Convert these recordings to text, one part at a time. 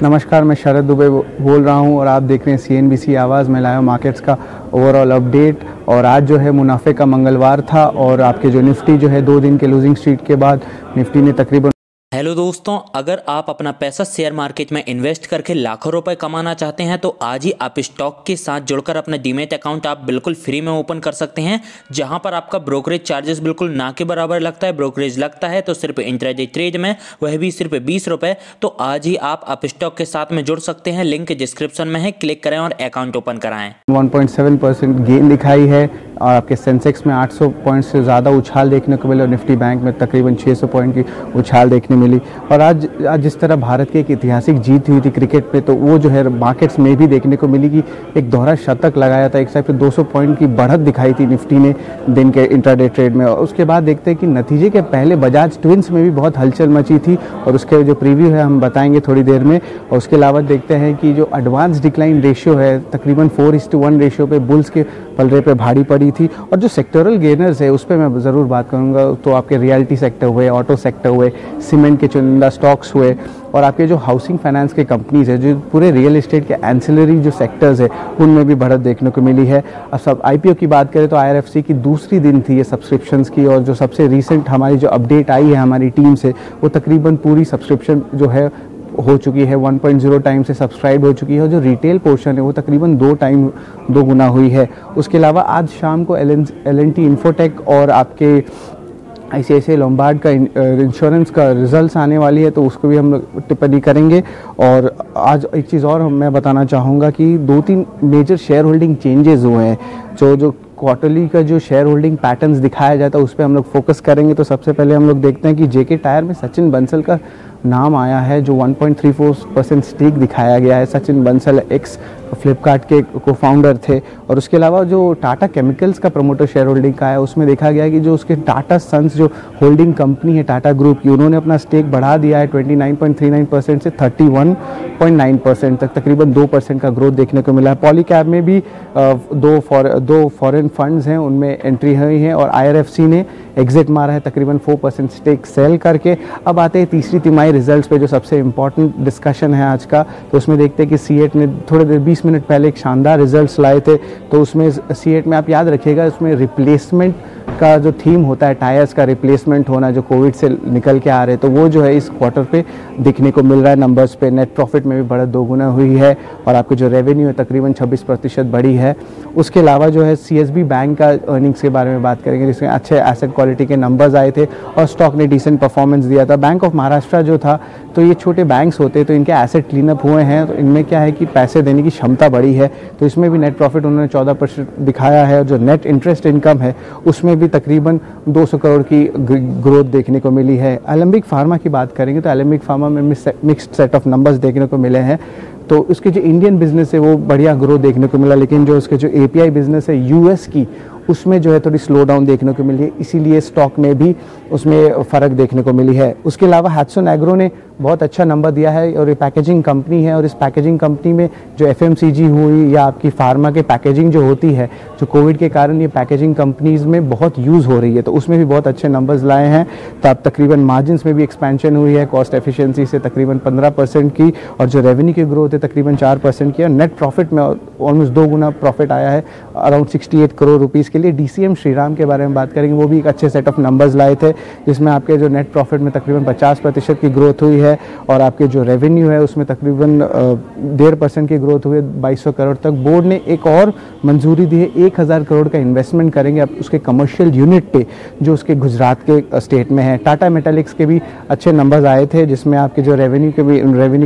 नमस्कार, मैं शरद दुबे बोल रहा हूं और आप देख रहे हैं CNBC आवाज़ में लाइव मार्केट्स का ओवरऑल अपडेट। और आज जो है मुनाफे का मंगलवार था और आपके जो निफ्टी जो है 2 दिन के लूजिंग स्ट्रीक के बाद निफ्टी ने तकरीबन। हेलो दोस्तों, अगर आप अपना पैसा शेयर मार्केट में इन्वेस्ट करके लाखों रुपए कमाना चाहते हैं तो आज ही आप स्टॉक के साथ जुड़कर अपना डीमैट अकाउंट आप बिल्कुल फ्री में ओपन कर सकते हैं, जहां पर आपका ब्रोकरेज चार्जेस बिल्कुल ना के बराबर लगता है। ब्रोकरेज लगता है तो सिर्फ इंट्राडे ट्रेड में, वह भी सिर्फ 20 रुपये। तो आज ही आप स्टॉक के साथ में जुड़ सकते हैं, लिंक डिस्क्रिप्शन में है, क्लिक करें और अकाउंट ओपन कराएं। 1.7% गेन दिखाई है और आपके सेंसेक्स में 800 पॉइंट से ज़्यादा उछाल देखने को मिले और निफ्टी बैंक में तकरीबन 600 पॉइंट की उछाल देखने मिली। और आज जिस तरह भारत की एक ऐतिहासिक जीत हुई थी क्रिकेट पे, तो वो जो है मार्केट्स में भी देखने को मिली कि एक दोहरा शतक लगाया था। एक साइड पे 200 पॉइंट की बढ़त दिखाई थी निफ्टी ने दिन के इंट्राडे ट्रेड में। और उसके बाद देखते हैं कि नतीजे के पहले बजाज ट्विंस में भी बहुत हलचल मची थी और उसके जो प्रीव्यू है हम बताएंगे थोड़ी देर में। और उसके अलावा देखते हैं कि जो एडवांस डिक्लाइन रेशियो है तकरीबन 4:1 रेशियो पे बुल्स के पलड़े पे भारी पड़ी थी। और जो सेक्टोरल गेनर्स है उस पर मैं ज़रूर बात करूँगा। तो आपके रियल्टी सेक्टर हुए, ऑटो सेक्टर हुए, सीमेंट के चुनिंदा स्टॉक्स हुए और आपके जो हाउसिंग फाइनेंस के कंपनीज है, जो पूरे रियल एस्टेट के एंसिलरी जो सेक्टर्स है उनमें भी बढ़त देखने को मिली है। अब सब IPO की बात करें तो IRFC की दूसरी दिन थी ये सब्सक्रिप्शंस की, और जो सबसे रिसेंट हमारी जो अपडेट आई है हमारी टीम से, वो तकरीबन पूरी सब्सक्रिप्शन जो है हो चुकी है, 1.0 टाइम से सब्सक्राइब हो चुकी है। और जो रिटेल पोर्शन है वो तकरीबन 2 गुना हुई है। उसके अलावा आज शाम को L&T इन्फोटेक और आपके ICICI लोम्बार्ड का इंश्योरेंस का रिजल्ट्स आने वाली है, तो उसको भी हम लोग टिप्पणी करेंगे। और आज एक चीज़ और मैं बताना चाहूँगा कि 2-3 मेजर शेयर होल्डिंग चेंजेस हुए हैं। जो क्वार्टरली का जो शेयर होल्डिंग पैटर्न्स दिखाया जाता है उस पर हम लोग फोकस करेंगे। तो सबसे पहले हम लोग देखते हैं कि JK टायर में सचिन बंसल का नाम आया है, जो 1.34% स्टेक दिखाया गया है। सचिन बंसल एक्स फ्लिपकार्ट के को फाउंडर थे। और उसके अलावा जो टाटा केमिकल्स का प्रमोटर शेयर होल्डिंग का है उसमें देखा गया कि जो उसके टाटा सन्स जो होल्डिंग कंपनी है टाटा ग्रुप की, उन्होंने अपना स्टेक बढ़ा दिया है 29.39% से 31.9% तक, तकरीबन 2% का ग्रोथ देखने को मिला है। पॉलीकैब में भी दो फॉरेन फंड्स हैं, उनमें एंट्री हुई है और IRFC ने एग्जिट मारा है तकरीबन 4% स्टेक सेल करके। अब आते हैं तीसरी तिमाही रिजल्ट्स पे, जो सबसे इंपॉर्टेंट डिस्कशन है आज का। तो उसमें देखते हैं कि C8 ने थोड़े देर 20 मिनट पहले एक शानदार रिजल्ट्स लाए थे। तो उसमें C8 में आप याद रखिएगा, उसमें रिप्लेसमेंट का जो थीम होता है, टायर्स का रिप्लेसमेंट होना जो कोविड से निकल के आ रहे, तो वो जो है इस क्वार्टर पे दिखने को मिल रहा है नंबर्स पे। नेट प्रॉफिट में भी बढ़त 2 गुना हुई है और आपके जो रेवेन्यू है तकरीबन 26% बढ़ी है। उसके अलावा जो है CSB बैंक का अर्निंग्स के बारे में बात करेंगे, जिसमें अच्छे एसेट क्वालिटी के नंबर्स आए थे और स्टॉक ने डिसेंट परफॉर्मेंस दिया था। बैंक ऑफ महाराष्ट्र जो था, तो ये छोटे बैंक्स होते तो इनके एसेट क्लीनअप हुए हैं, तो इनमें क्या है कि पैसे देने की क्षमता बढ़ी है, तो इसमें भी नेट प्रॉफिट उन्होंने 14% दिखाया है। और जो नेट इंटरेस्ट इनकम है उसमें भी तकरीबन 200 करोड़ की ग्रोथ देखने को मिली है। एलेंबिक फार्मा की बात करेंगे तो एलेंबिक फार्मा में मिक्स्ड सेट ऑफ नंबर्स देखने को मिले हैं। तो उसके जो इंडियन बिजनेस है वो बढ़िया ग्रोथ देखने को मिला, लेकिन जो उसके जो API बिजनेस है US की, उसमें जो है थोड़ी स्लो डाउन देखने को मिली है, इसीलिए स्टॉक में भी उसमें फ़र्क देखने को मिली है। उसके अलावा हैट्सन एग्रो ने बहुत अच्छा नंबर दिया है और ये पैकेजिंग कंपनी है, और इस पैकेजिंग कंपनी में जो FMCG हुई या आपकी फार्मा के पैकेजिंग जो होती है, जो कोविड के कारण ये पैकेजिंग कंपनीज़ में बहुत यूज़ हो रही है, तो उसमें भी बहुत अच्छे नंबर्स लाए हैं। तो अब तकरीबन मार्जिन्स में भी एक्सपेंशन हुई है, कॉस्ट एफिशिएंसी से तकरीबन 15% की, और जो रेवेन्यू की ग्रोथ है तकरीबन 4% की, और नेट प्रॉफिट में ऑलमोस्ट 2 गुना प्रॉफिट आया है, अराउंड 68 करोड़ रुपीज़ के लिए। DCM श्रीराम के बारे में बात करेंगे, वो भी एक अच्छे सेट ऑफ नंबर्स लाए थे, जिसमें आपके जो नेट प्रॉफिट में तकरीबन 50% की ग्रोथ हुई है और आपके जो रेवेन्यू है उसमें तकरीबन 1.5% की ग्रोथ हुई है 2200 करोड़ तक। बोर्ड ने एक और मंजूरी दी है, 1000 करोड़ का इन्वेस्टमेंट करेंगे अब उसके कमर्शियल यूनिट पे, जो उसके गुजरात के स्टेट में है। टाटा मेटालिक्स के भी अच्छे नंबर्स आए थे, जिसमें आपके जो रेवेन्यू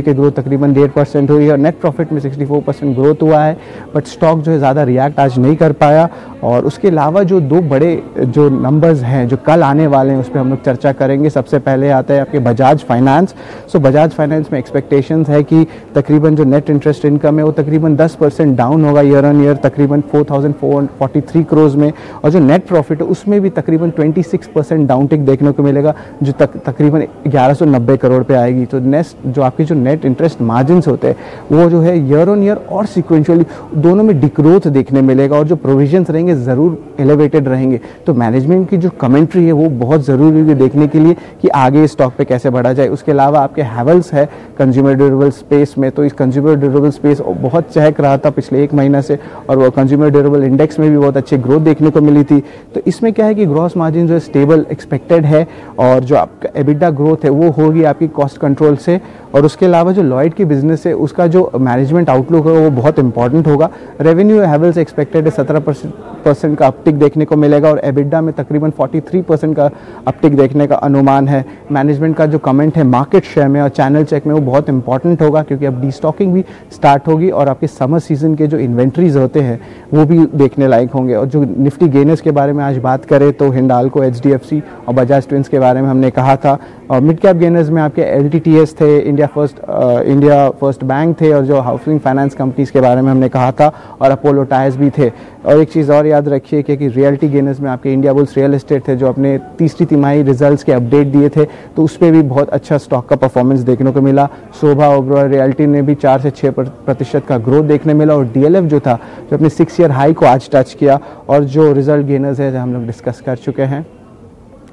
की ग्रोथ तकरीबन 1.5% हुई है और नेट प्रॉफिट में 64% ग्रोथ हुआ है। बट स्टॉक जो है ज़्यादा रिएक्ट आज नहीं कर पाया। और उसके अलावा जो 2 बड़े जो नंबर्स हैं जो कल आने वाले हैं उस पर हम लोग चर्चा करेंगे। सबसे पहले आता है आपके बजाज फाइनेंस। सो बजाज फाइनेंस में एक्सपेक्टेशंस है कि तकरीबन जो नेट इंटरेस्ट इनकम है वो तकरीबन 10% डाउन होगा ईयर ऑन ईयर, तकरीबन 4443 करोड़ में। और जो नेट प्रॉफिट है उसमें भी तकरीबन 26% डाउन टिक देखने को मिलेगा, जो तकरीबन 1190 करोड़ पे आएगी। तो नेक्स्ट जो आपके जो नेट इंटरेस्ट मार्जिन्स होते हैं वो जो है ईयर ऑन ईयर और सिक्वेंशली दोनों में डिग्रोथ देखने मिलेगा, और जो प्रोविजंस रहेंगे ज़रूर एलिवेटेड रहेंगे। तो मैनेजमेंट की जो कमेंट्री है वो बहुत ज़रूरी होगी देखने के लिए कि आगे इस स्टॉक पे कैसे बढ़ा जाए। उसके अलावा आपके हैवेल्स है कंज्यूमर ड्यूरेबल स्पेस में, तो इस कंज्यूमर ड्यूरेबल स्पेस बहुत चहक रहा था पिछले एक महीना से, और वो कंज्यूमर ड्यूरेबल इंडेक्स में भी बहुत अच्छी ग्रोथ देखने को मिली थी। तो इसमें क्या है कि ग्रॉस मार्जिन जो है स्टेबल एक्सपेक्टेड है, और जो आपका एबिटा ग्रोथ है वो होगी आपकी कॉस्ट कंट्रोल से। और उसके अलावा जो लॉयड की बिजनेस है उसका जो मैनेजमेंट आउटलुक है वो बहुत इंपॉर्टेंट होगा। रेवेन्यू हैवेल्स एक्सपेक्टेड है 17% का अपटिक देखने को मिलेगा, और एबिटा में तकरीबन 43% का अपटिक देखने का अनुमान है। मैनेजमेंट का जो कमेंट है मार्केट शेयर में और चैनल चेक में वो बहुत इंपॉर्टेंट होगा, क्योंकि अब डीस्टॉकिंग भी स्टार्ट होगी और आपके समर सीजन के जो इन्वेंट्रीज होते हैं वो भी देखने लायक होंगे। और जो निफ्टी गेनर्स के बारे में आज बात करें तो हिंडाल्को, HDFC और बजाज ट्विंस के बारे में हमने कहा था। और मिड कैप गेनर्स में आपके LTTS थे, इंडिया फर्स्ट बैंक थे, और जो हाउसिंग फाइनेंस कंपनीज के बारे में हमने कहा था, और अपोलो टायर्स भी थे। और एक चीज़ और याद रखिए कि रियल्टी गेनर्स में आपके इंडिया बुल्स रियल एस्टेट थे, जो अपने तीसरी तिमाही रिजल्ट्स के अपडेट दिए थे, तो उस पर भी बहुत अच्छा स्टॉक का परफॉर्मेंस देखने को मिला। शोभा ओबरॉय रियल्टी ने भी 4 से 6% का ग्रोथ देखने मिला, और DLF जो था जो अपने 6 ईयर हाई को आज टच किया। और जो रिजल्ट गेनर्स है हम लोग डिस्कस कर चुके हैं।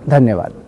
धन्यवाद।